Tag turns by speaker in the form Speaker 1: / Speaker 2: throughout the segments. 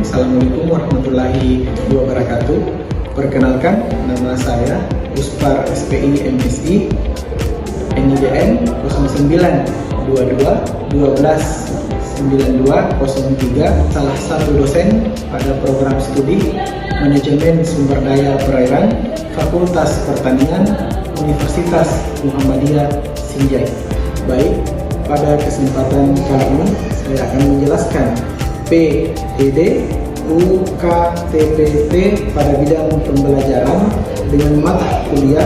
Speaker 1: Assalamualaikum warahmatullahi wabarakatuh. Perkenalkan, nama saya Uspar SPI MSI, NIDN 0922129203, salah satu dosen pada program studi Manajemen Sumber Daya Perairan Fakultas Pertanian Universitas Muhammadiyah Sinjai. Baik, pada kesempatan kali ini saya akan menjelaskan PDD UKTPT pada bidang pembelajaran dengan mata kuliah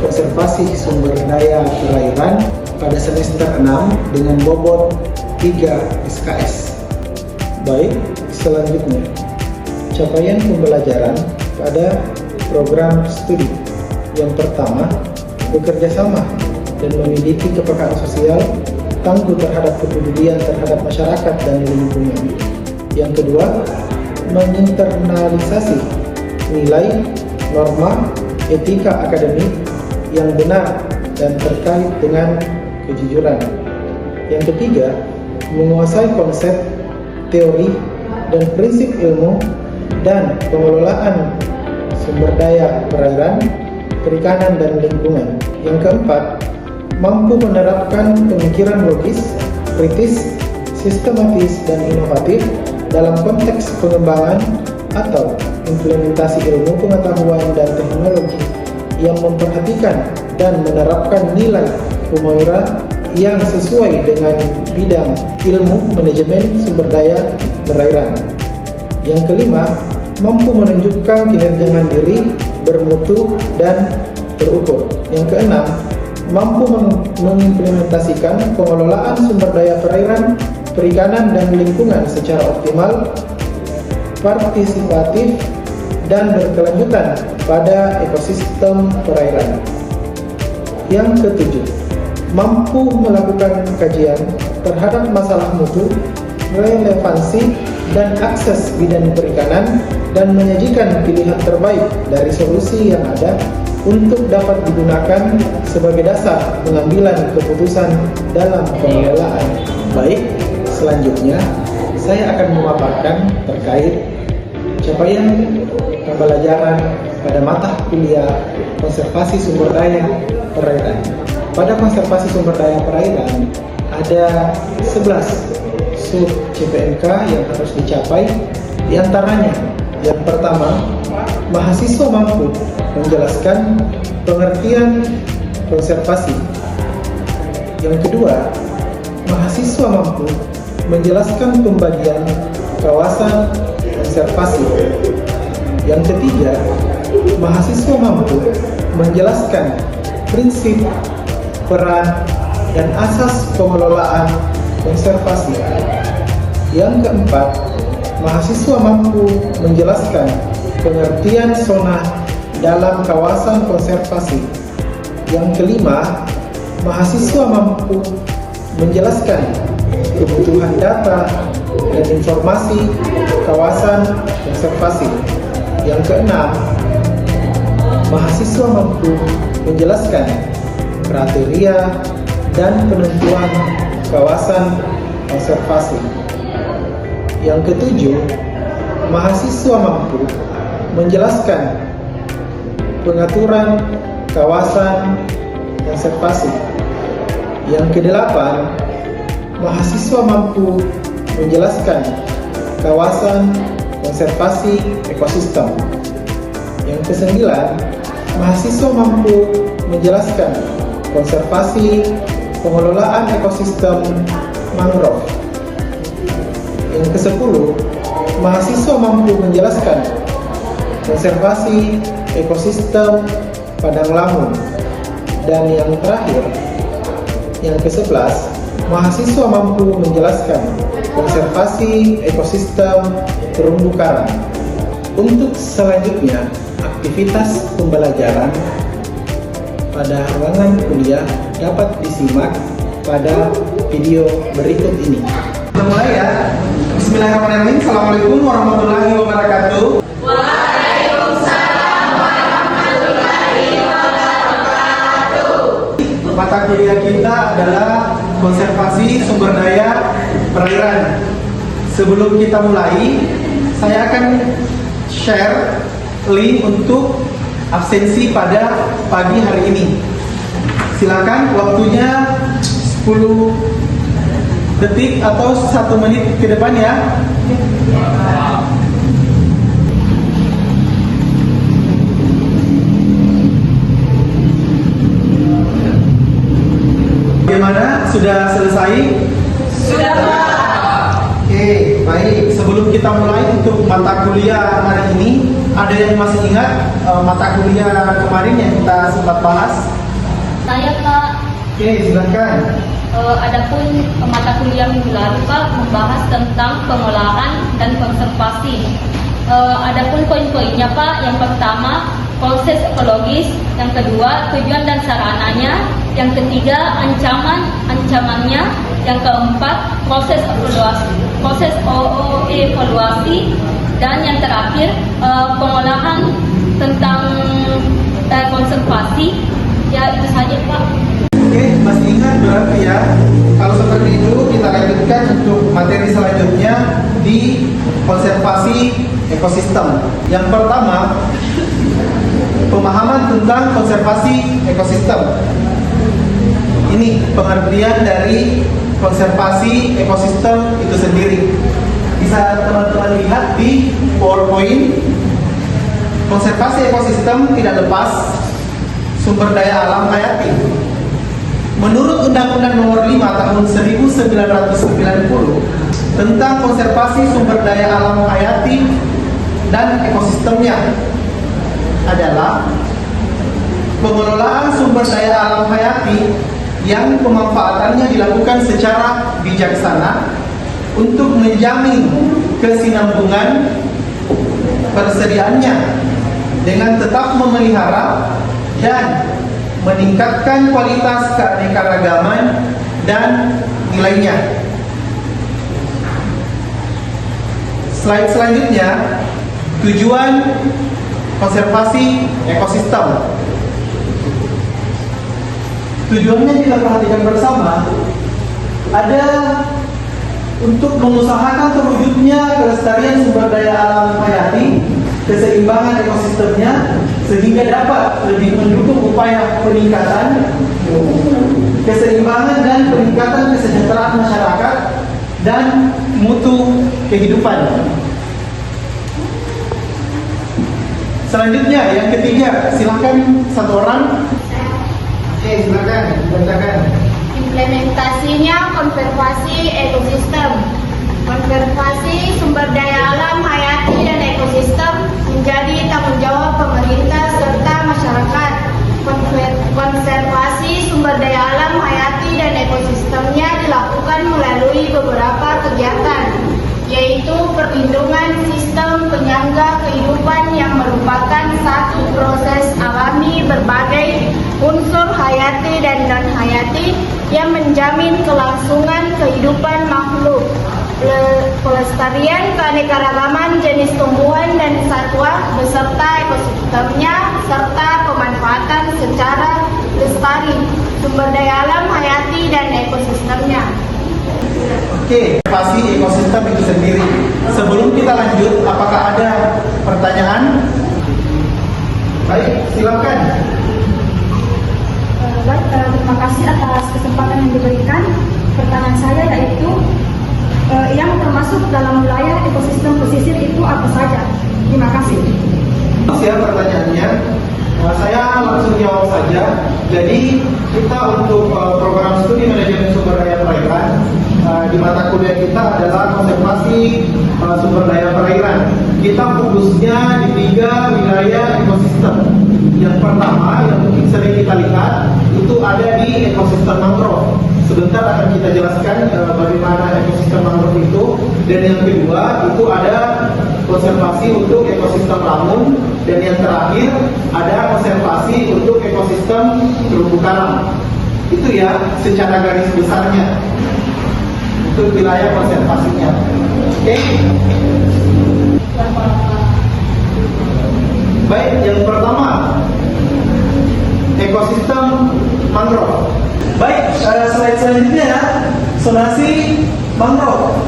Speaker 1: Konservasi Sumber Daya Perairan pada semester 6 dengan bobot 3 SKS. Baik, selanjutnya capaian pembelajaran pada program studi. Yang pertama, bekerja sama dan memiliki kepekaan sosial tangguh terhadap kepedulian terhadap masyarakat dan lingkungan. Yang kedua, menginternalisasi nilai, norma, etika akademik yang benar dan terkait dengan kejujuran. Yang ketiga, menguasai konsep, teori, dan prinsip ilmu dan pengelolaan sumber daya perairan, perikanan, dan lingkungan. Yang keempat, mampu menerapkan pemikiran logis, kritis, sistematis, dan inovatif dalam konteks pengembangan atau implementasi ilmu pengetahuan dan teknologi yang memperhatikan dan menerapkan nilai humora yang sesuai dengan bidang ilmu manajemen sumber daya perairan. Yang kelima, mampu menunjukkan kinerja mandiri, bermutu, dan terukur. Yang keenam, mampu mengimplementasikan pengelolaan sumber daya perairan, perikanan, dan lingkungan secara optimal, partisipatif, dan berkelanjutan pada ekosistem perairan. Yang ketujuh, mampu melakukan kajian terhadap masalah mutu, relevansi, dan akses bidang perikanan dan menyajikan pilihan terbaik dari solusi yang ada untuk dapat digunakan sebagai dasar pengambilan keputusan dalam pengelolaan. Baik, selanjutnya saya akan memaparkan terkait capaian pembelajaran pada mata kuliah konservasi sumber daya perairan. Pada konservasi sumber daya perairan ada 11 sub CPNK yang harus dicapai. Di antaranya, yang pertama, mahasiswa mampu menjelaskan pengertian konservasi. Yang kedua, mahasiswa mampu menjelaskan pembagian kawasan konservasi. Yang ketiga, mahasiswa mampu menjelaskan prinsip, peran, dan asas pengelolaan konservasi. Yang keempat, mahasiswa mampu menjelaskan pengertian zona dalam kawasan konservasi. Yang kelima, mahasiswa mampu menjelaskan kebutuhan data dan informasi kawasan konservasi. Yang keenam, mahasiswa mampu menjelaskan kriteria dan penentuan kawasan konservasi. Yang ketujuh, mahasiswa mampu menjelaskan pengaturan kawasan konservasi. Yang kedelapan, mahasiswa mampu menjelaskan kawasan konservasi ekosistem. Yang kesembilan, mahasiswa mampu menjelaskan konservasi pengelolaan ekosistem mangrove. Yang ke-10, mahasiswa mampu menjelaskan konservasi ekosistem padang lamun. Dan yang terakhir, yang ke-11, mahasiswa mampu menjelaskan konservasi ekosistem terumbu karang. Untuk selanjutnya, aktivitas pembelajaran pada ruangan kuliah dapat disimak pada video berikut ini.
Speaker 2: Mulai ya. Bismillahirrahmanirrahim. Assalamualaikum warahmatullahi wabarakatuh.
Speaker 3: Waalaikumsalam warahmatullahi wabarakatuh.
Speaker 2: Mata kuliah kita adalah konservasi sumber daya perairan. Sebelum kita mulai, saya akan share link untuk absensi pada pagi hari ini. Silakan, waktunya 10 detik atau 1 menit ke depan ya. Bagaimana? Sudah selesai?
Speaker 3: Sudah, Pak.
Speaker 2: Oke, baik. Sebelum kita mulai untuk mata kuliah hari ini, ada yang masih ingat mata kuliah kemarin yang kita sempat bahas?
Speaker 4: Saya, Pak.
Speaker 2: Oke, silakan.
Speaker 4: Adapun mata kuliah minggu lalu, Pak, membahas tentang pengolahan dan konservasi. Adapun poin-poinnya, Pak, yang pertama proses ekologis, yang kedua tujuan dan sarananya, yang ketiga ancamannya, yang keempat proses evaluasi, dan yang terakhir pengolahan tentang konservasi. Ya, itu saja, Pak.
Speaker 2: Oke, masih ingat berarti ya. Kalau seperti itu kita lanjutkan untuk materi selanjutnya di konservasi ekosistem. Yang pertama, pemahaman tentang konservasi ekosistem. Ini pengertian dari konservasi ekosistem itu sendiri. Bisa teman-teman lihat di PowerPoint. Konservasi ekosistem tidak lepas sumber daya alam hayati. Menurut Undang-Undang Nomor 5 Tahun 1990 tentang konservasi sumber daya alam hayati dan ekosistemnya adalah pengelolaan sumber daya alam hayati yang pemanfaatannya dilakukan secara bijaksana untuk menjamin kesinambungan persediaannya dengan tetap memelihara dan meningkatkan kualitas keanekaragaman dan nilainya. Slide selanjutnya, tujuan konservasi ekosistem. Tujuannya kita perhatikan bersama, ada untuk mengusahakan terwujudnya kelestarian sumber daya alam hayati, keseimbangan ekosistemnya, sehingga dapat lebih mendukung upaya peningkatan keseimbangan dan peningkatan kesejahteraan masyarakat dan mutu kehidupan. Selanjutnya, yang ketiga, silakan satu orang. Oke, silakan bacakan.
Speaker 5: Implementasinya konservasi ekosistem. Konservasi sumber daya alam hayati dan ekosistem menjadi tanggung jawab pemerintah serta masyarakat. Konservasi sumber daya alam hayati dan ekosistemnya dilakukan melalui beberapa kegiatan, yaitu perlindungan sistem penyangga kehidupan yang merupakan satu proses alami berbagai unsur hayati dan non-hayati yang menjamin kelangsungan kehidupan makhluk, pelestarian keanekaragaman jenis tumbuhan dan satwa beserta ekosistemnya, serta pemanfaatan secara lestari sumber daya alam hayati dan ekosistemnya.
Speaker 2: Oke, konservasi ekosistem itu sendiri. Sebelum kita lanjut, apakah ada pertanyaan? Baik, silakan.
Speaker 6: Baik, terima kasih atas kesempatan yang diberikan. Pertanyaan saya yaitu yang termasuk dalam wilayah ekosistem pesisir itu apa saja? Terima kasih.
Speaker 2: Siapa pertanyaannya? Saya langsung jawab saja. Jadi kita untuk program studi manajemen sumber daya perairan di mata kuliah kita adalah konservasi sumber daya perairan. Kita fokusnya di 3 wilayah ekosistem. Yang pertama yang mungkin sering kita lihat itu ada di ekosistem mangrove. Sebentar akan kita jelaskan bagaimana ekosistem mangrove itu. Dan yang kedua itu ada konservasi untuk ekosistem lamun. Dan yang terakhir ada konservasi untuk ekosistem terumbu karang. Itu ya secara garis besarnya untuk wilayah konservasinya. Oke. Baik, yang pertama ekosistem mangrove. Baik, slide selanjutnya ya, zonasi mangrove.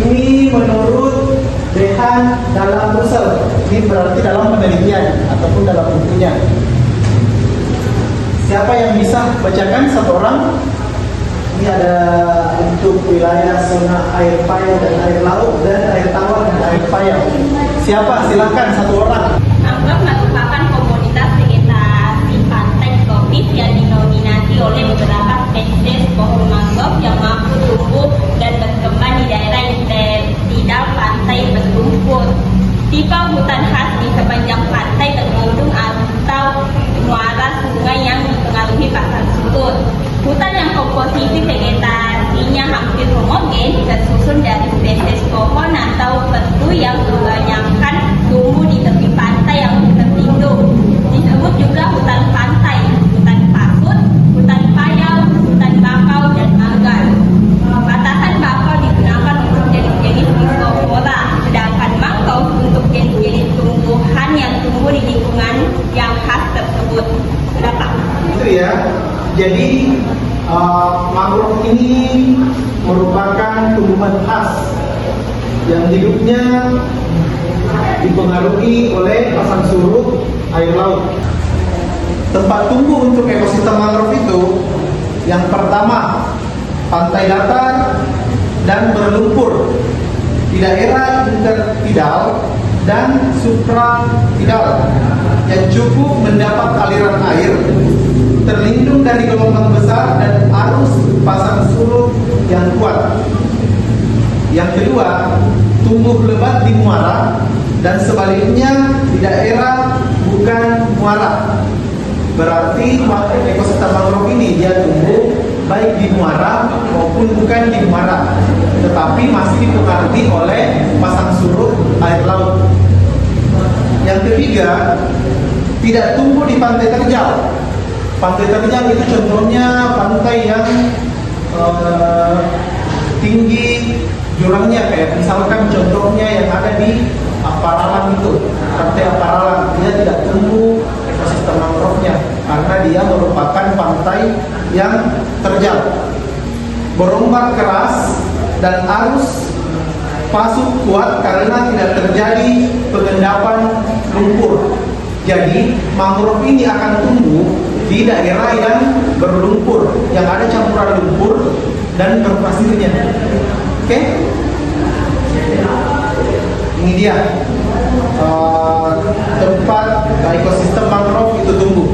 Speaker 2: Ini menurut Dehan dalam Brussel. Ini berarti dalam penelitian ataupun dalam bukunya. Siapa yang bisa bacakan satu orang? Ini ada untuk wilayah zona air payau dan air laut dan air tawar dan air payau. Siapa? Silakan satu orang.
Speaker 4: Mangrove merupakan komoditas vegetasi pantai tropis yang dinominasi oleh beberapa spesies pohon mangrove yang mampu tumbuh dan berkembang di daerah yang tidak pantai berlumpur. Tipe hutan khas di sepanjang pantai berlindung atau muara sungai yang dipengaruhi pasang surut. Hutan yang komposisi vegetasinya hampir homogen tersusun dari spesies pohon atau batu yang kebanyakan tumbuh di tepi pantai yang terlindung. Disebut juga hutan pantai, hutan pasut, hutan payau, hutan bakau, dan manggar. Batasan bakau digunakan untuk jenis-jenis mikroflora, sedangkan mangrove untuk jenis-jenis tumbuhan yang tumbuh di lingkungan yang khas tersebut. Berapa?
Speaker 2: Itu ya. Jadi mangrove ini merupakan tumbuhan khas yang hidupnya dipengaruhi oleh pasang surut air laut. Tempat tumbuh untuk ekosistem mangrove itu yang pertama pantai datar dan berlumpur di daerah intertidal dan supratidal yang cukup mendapat aliran air, terlindung dari gelombang besar dan arus pasang surut yang kuat. Yang kedua, tumbuh lebat di muara dan sebaliknya di daerah bukan muara. Berarti ekosistem mangrove ini dia tumbuh baik di muara maupun bukan di muara, tetapi masih dipengaruhi oleh pasang surut air laut. Yang ketiga, tidak tumbuh di pantai terjal. Pantai terjal itu contohnya pantai yang tinggi jurangnya, kayak misalkan contohnya yang ada di Aparalang itu, pantai Aparalang, dia tidak tumbuh ekosistem mangrove-nya karena dia merupakan pantai yang terjal, berombak keras dan arus pasuk kuat karena tidak terjadi pengendapan lumpur. Jadi mangrove ini akan tumbuh di daerah yang berlumpur, yang ada campuran lumpur dan berpasirnya. Oke? Ini dia tempat ekosistem mangrove itu tumbuh.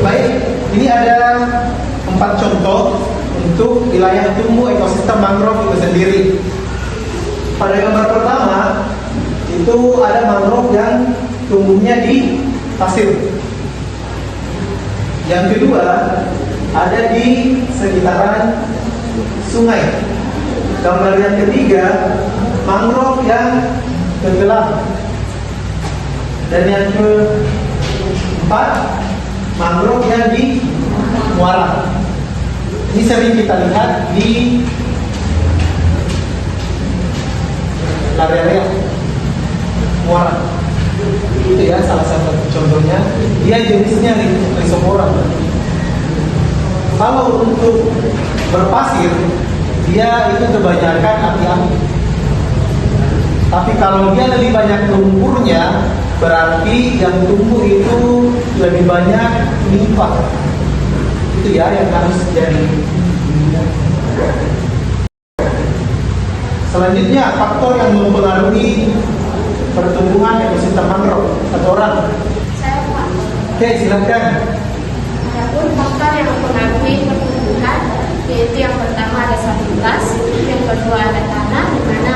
Speaker 2: Baik, ini ada 4 contoh untuk wilayah tumbuh ekosistem mangrove itu sendiri. Pada gambar pertama itu ada mangrove yang tumbuhnya di pasir. Yang kedua ada di sekitaran sungai. Gambar yang ketiga mangrove yang tenggelam. Dan yang keempat mangrove yang di muara. Ini sering kita lihat di area muara. Itu ya salah satu contohnya. Dia jenisnya Rhizopora. Kalau untuk berpasir, dia itu kebanyakan api-api. Tapi kalau dia lebih banyak lumpurnya, berarti yang tumbuh itu lebih banyak nimfa. Itu ya yang harus jadi. Selanjutnya faktor yang mempengaruhi pertumbuhan ekosistem mangrove. Satu orang.
Speaker 5: Saya Pak.
Speaker 2: Oke, silakan.
Speaker 5: Adapun faktor yang mempengaruhi pertumbuhan yaitu yang pertama ada stabilitas, yang kedua ada tanah, di mana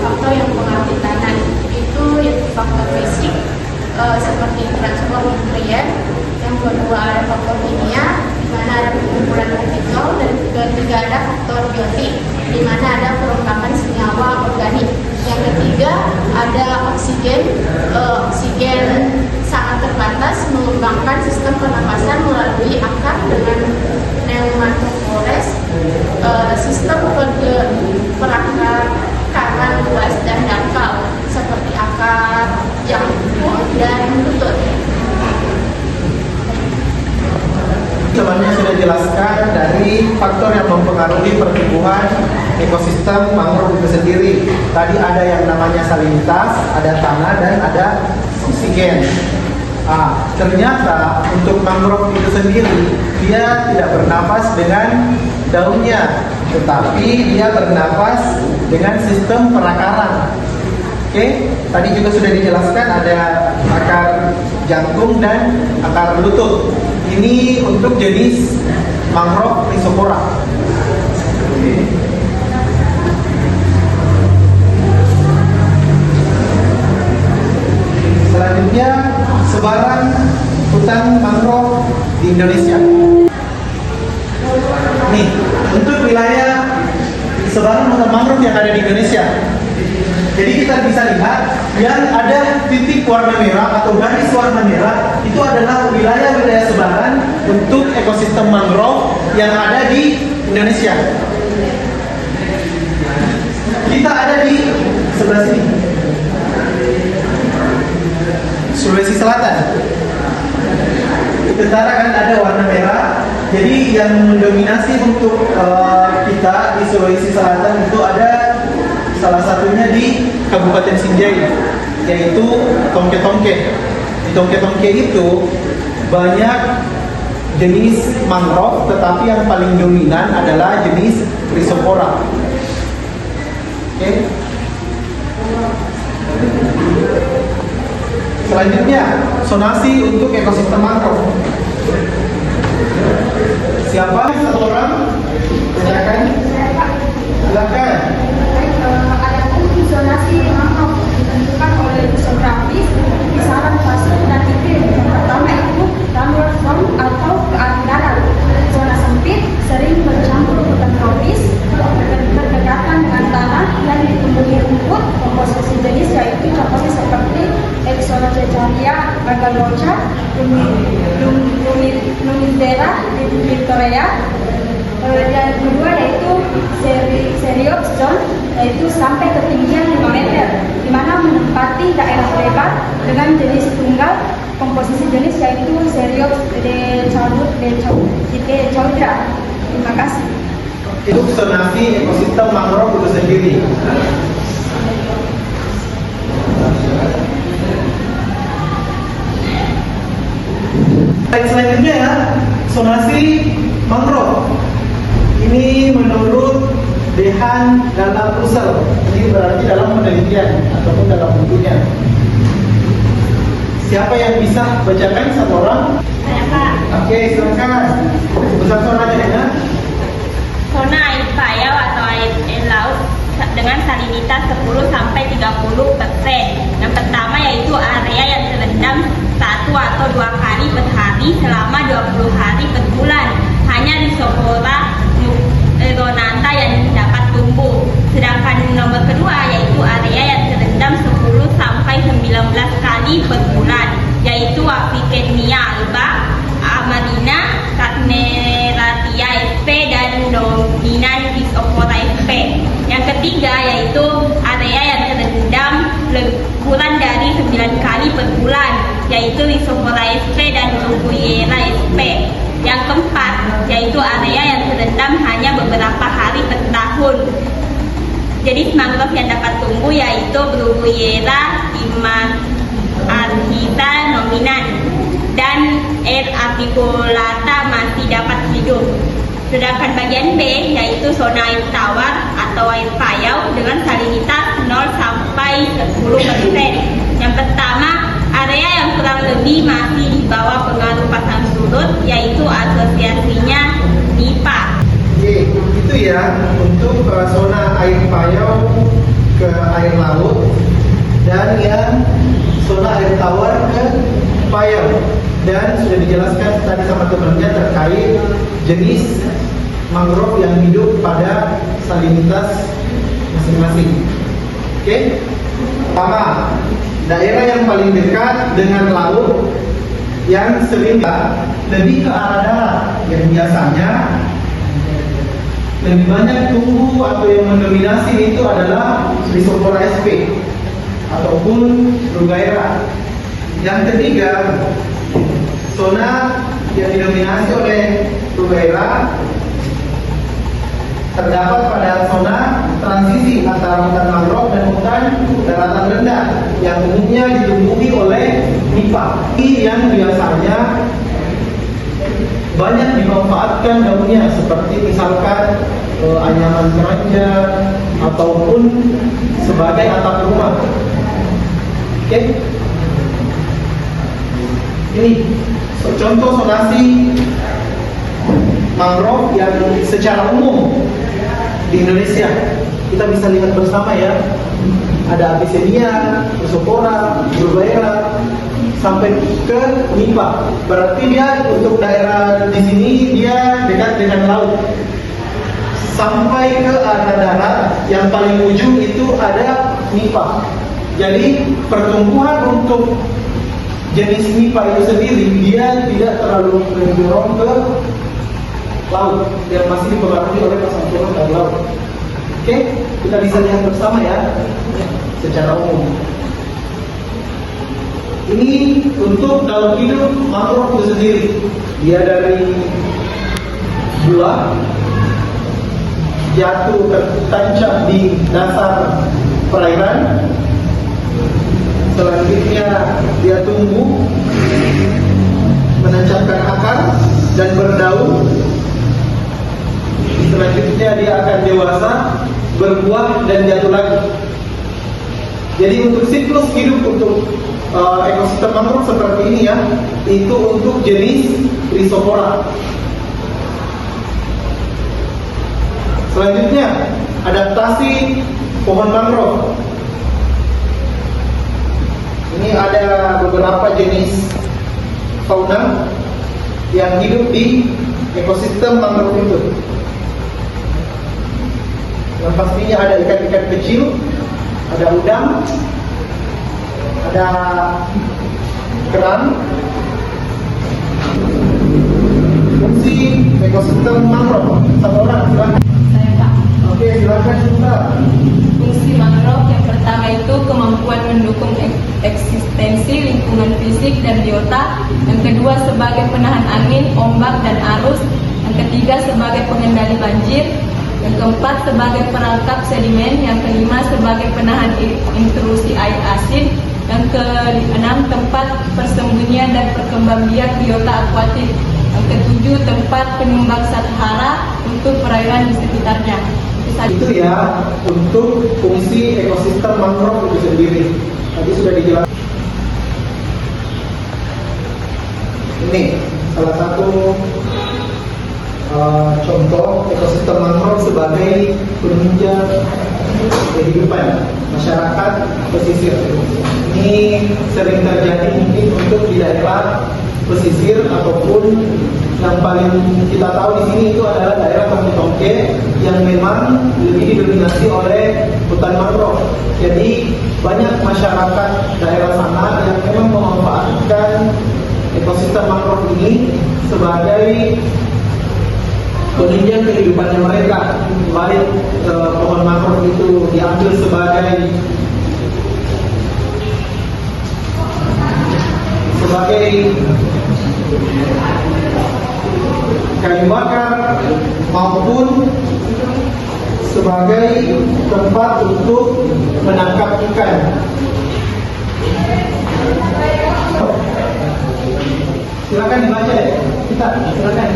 Speaker 5: faktor yang mempengaruhi tanah itu yaitu faktor fisik seperti transport nutrien, yang kedua ada faktor kimia, di mana ada pengumpulan partikel, dan ketiga ada faktor biotik, di mana ada perombakan senyawa organik. Yang ketiga ada oksigen. Oksigen sangat terbatas, mengembangkan sistem pernapasan melalui akar dengan pneumatophores, sistem perakaran luas dan dangkal seperti akar, jangkung, dan lutut.
Speaker 2: Sebenarnya sudah jelaskan dari faktor yang mempengaruhi pertumbuhan ekosistem mangrove itu sendiri. Tadi ada yang namanya salinitas, ada tanah, dan ada oksigen. Ternyata untuk mangrove itu sendiri dia tidak bernapas dengan daunnya, tetapi dia bernapas dengan sistem perakaran. Oke, tadi juga sudah dijelaskan ada akar jangkung dan akar lutut. Ini untuk jenis mangrove Rhizopora. Selanjutnya sebaran hutan mangrove di Indonesia. Nih, untuk wilayah sebaran hutan mangrove yang ada di Indonesia. Jadi kita bisa lihat yang ada titik warna merah atau garis warna merah itu adalah wilayah-wilayah sebaran untuk ekosistem mangrove yang ada di Indonesia. Kita ada di sebelah sini, Sulawesi Selatan. Utara kan ada warna merah. Jadi yang mendominasi untuk kita di Sulawesi Selatan itu ada salah satunya di Kabupaten Sinjai, yaitu tongke-tongke. Di tongke-tongke itu banyak jenis mangrove, tetapi yang paling dominan adalah jenis Rhizopora. Oke. Selanjutnya, zonasi untuk ekosistem mangrove. Siapa? Satu orang? Silakan. Silakan.
Speaker 6: Adapun zonasi mangrove ditentukan oleh geografis, kisaran fase dan iklim. Yang pertama itu downward zone atau ke arah darat. Zona sempit sering bercampur hutan tropis, berdekatan dengan tanah yang ditumbuhi rumput, komposisi jenis yaitu contohnya seperti Exonocecaria megalocha, Lumizera, Victoria. Dan kedua yaitu Seriops zone, yaitu sampai ketinggian 5 meter, di mana menempati daerah lebar dengan jenis tunggal. Komposisi jenis yaitu Seriops de Chaudra. Terima kasih.
Speaker 2: Itu zonasi ekosistem mangrove itu sendiri. Selanjutnya ya, zonasi mangrove. Ini menurut Dehan dalam Rusel. Ini berarti dalam penelitian ataupun dalam bukunya. Siapa yang bisa bacakan? Satu orang?
Speaker 4: Saya, Pak.
Speaker 2: Oke, silakan. Besar suaranya ya.
Speaker 4: Zona air payau atau air laut dengan salinitas 10 sampai 30%. Yang pertama yaitu area yang terendam 1 atau 2 kali per hari selama 20 hari per bulan. Hanya Rhizopora Ronata yang dapat tumbuh. Sedangkan nomor kedua yaitu area yang terendam 10 sampai 19 kali per bulan, yaitu Africania alba, Amarina, Cagneratia sp dan dominan Rhizopora sp. Yang ketiga yaitu area yang terendam kurang dari 9 kali per bulan, yaitu Rhizopora sp dan Bruguyera sp. Yang keempat yaitu area yang terendam hanya beberapa hari per tahun. Jenis mangrove yang dapat tumbuh yaitu Bruguyera arhita dominan dan R. articulata masih dapat hidup. Sedangkan bagian B yaitu zona air tawar atau air payau dengan salinitas 0 sampai 10%. Yang pertama, area yang kurang lebih masih di bawah pengaruh pasang surut, yaitu asosiasinya MIPA.
Speaker 2: Oke, itu ya untuk zona air payau ke air laut dan yang zona air tawar ke payau. Dan sudah dijelaskan tadi sama teman-temannya terkait jenis mangrove yang hidup pada salinitas masing-masing. Oke, pertama, daerah yang paling dekat dengan laut yang sering lebih ke arah darat, yang biasanya lebih banyak tumbuh atau yang mendominasi itu adalah Rhizopora sp ataupun Bruguyera. Yang ketiga, zona yang didominasi oleh Bruguyera terdapat pada zona transisi antara hutan mangrove dan hutan daratan rendah yang umumnya ditumbuhi oleh nipah yang biasanya banyak dimanfaatkan daunnya, seperti misalkan anyaman keranjang ataupun sebagai atap rumah. Oke, ini contoh sonasi mangrove yang secara umum di Indonesia. Kita bisa lihat bersama ya, ada Abyssinia, Chrysopora, Bruguiera, sampai ke nipah. Berarti dia untuk daerah di sini dia dekat dengan laut. Sampai ke area darat yang paling ujung itu ada nipah. Jadi pertumbuhan untuk jenis nipah itu sendiri dia tidak terlalu mendorong ke laut, yang masih dipengaruhi oleh pasang surut dan laut. Oke, kita bisa lihat bersama ya, secara umum. Ini untuk dalam hidup mangrove itu sendiri. Dia dari buah jatuh tertancap di dasar perairan. Selanjutnya dia tumbuh, menancapkan akar dan berdaun. Selanjutnya dia akan dewasa, berbuah dan jatuh lagi. Jadi untuk siklus hidup untuk ekosistem mangrove seperti ini ya, itu untuk jenis Chrysopora. Selanjutnya adaptasi pohon mangrove. Ini ada beberapa jenis fauna yang hidup di ekosistem mangrove itu. Yang pastinya ada ikan-ikan kecil, ada udang, ada kerang. Fungsi ekosistem mangrove, satu orang silakan.
Speaker 4: Saya Pak.
Speaker 2: Oke, silakan Mbak.
Speaker 4: Fungsi mangrove yang pertama itu kemampuan mendukung eksistensi lingkungan fisik dan biota. Yang kedua sebagai penahan angin, ombak dan arus. Yang ketiga sebagai pengendali banjir. Yang keempat sebagai perangkap sedimen. Yang kelima sebagai penahan intrusi air asin. Yang keenam tempat persembunyian dan perkembangbiak biota akuatik. Yang ketujuh tempat penyumbang zat hara untuk perairan di sekitarnya.
Speaker 2: Itu ya untuk fungsi ekosistem mangrove itu sendiri. Tadi sudah dijelaskan. Ini salah satu contoh ekosistem mangrove sebagai penunjang kehidupan masyarakat pesisir. Ini sering terjadi mungkin untuk di daerah pesisir ataupun yang paling kita tahu di sini itu adalah daerah Tongke-Tongke yang memang lebih didominasi oleh hutan mangrove. Jadi banyak masyarakat daerah sana yang memang memanfaatkan ekosistem mangrove ini sebagai penunjang kehidupannya mereka. Baik pohon mangrove itu diambil sebagai kayu bakar maupun sebagai tempat untuk menangkap ikan. Silakan dibaca ya. Kita silakan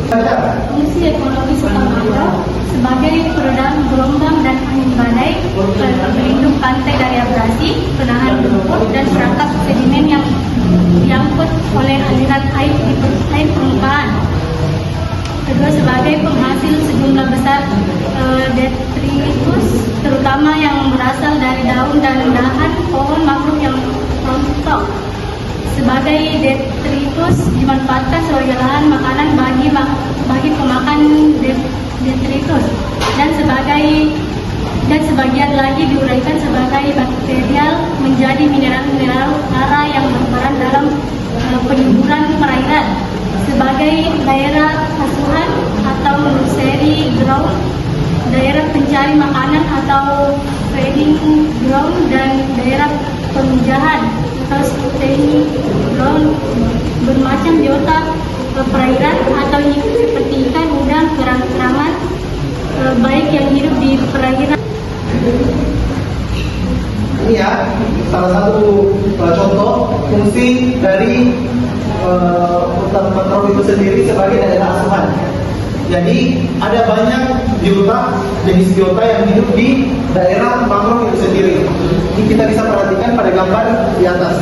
Speaker 2: baca.
Speaker 7: Fungsi ekologis hutan mangrove sebagai peredam gelombang dan angin badai, pelindung pantai dari abrasi, penahan lumpur dan perangkap sedimen yang diangkut oleh aliran air di air permukaan. Kedua sebagai penghasil sejumlah besar detritus, terutama yang berasal dari daun dan dahan pohon mangrove yang rontok. Sebagai detritus dimanfaatkan sebagai lahan makanan bagi pemakan detritus dan sebagian lagi diuraikan sebagai bakterial menjadi mineral-mineral hara yang berperan dalam penyuburan perairan. Sebagai daerah asuhan atau nursery ground, daerah pencari makanan atau feeding ground, dan daerah pemijahan atau staying ground bermacam biota perairan atau seperti ikan, udang, kerang-kerangan, baik
Speaker 2: satu contoh fungsi dari hutan mangrove itu sendiri sebagai daerah asuhan. Jadi ada banyak jenis biota yang hidup di daerah mangrove itu sendiri. Ini kita bisa perhatikan pada gambar di atas.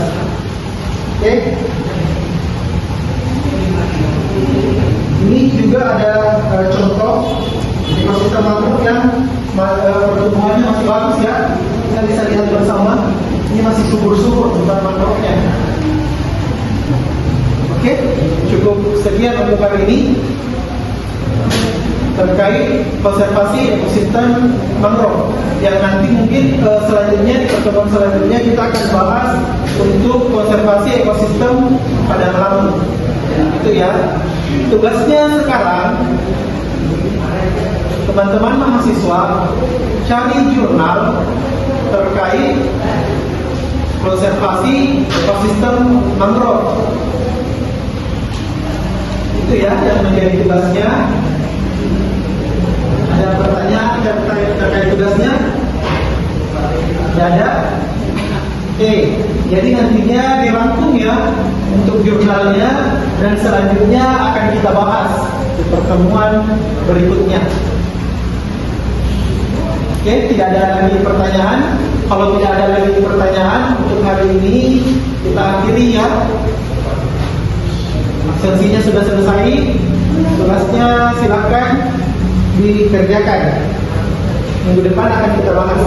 Speaker 2: Oke. Ini juga ada contoh ekosistem mangrove yang pertumbuhannya masih bagus ya. Kita bisa lihat bersama. Ini masih subur-subur hutan mangrove-nya. Oke, cukup sekian untuk hari ini terkait konservasi ekosistem mangrove. Yang nanti mungkin selanjutnya di pertemuan selanjutnya kita akan bahas untuk konservasi ekosistem padang laut. Itu ya. Tugasnya sekarang teman-teman mahasiswa cari jurnal terkait konservasi ekosistem mangrove. Itu ya yang menjadi tugasnya. Ada pertanyaan terkait tugasnya? Tidak ada? Oke, jadi nantinya dirangkum ya untuk jurnalnya dan selanjutnya akan kita bahas di pertemuan berikutnya. Oke, tidak ada lagi pertanyaan. Kalau tidak ada lagi pertanyaan untuk hari ini kita akhiri ya. Absensinya sudah selesai. Tugasnya silakan dikerjakan. Minggu depan akan kita bahas.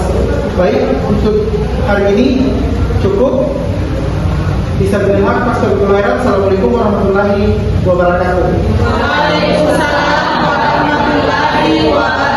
Speaker 2: Baik, untuk hari ini cukup. Bisa berhak, Assalamualaikum warahmatullahi wabarakatuh.
Speaker 3: Waalaikumsalam warahmatullahi wabarakatuh.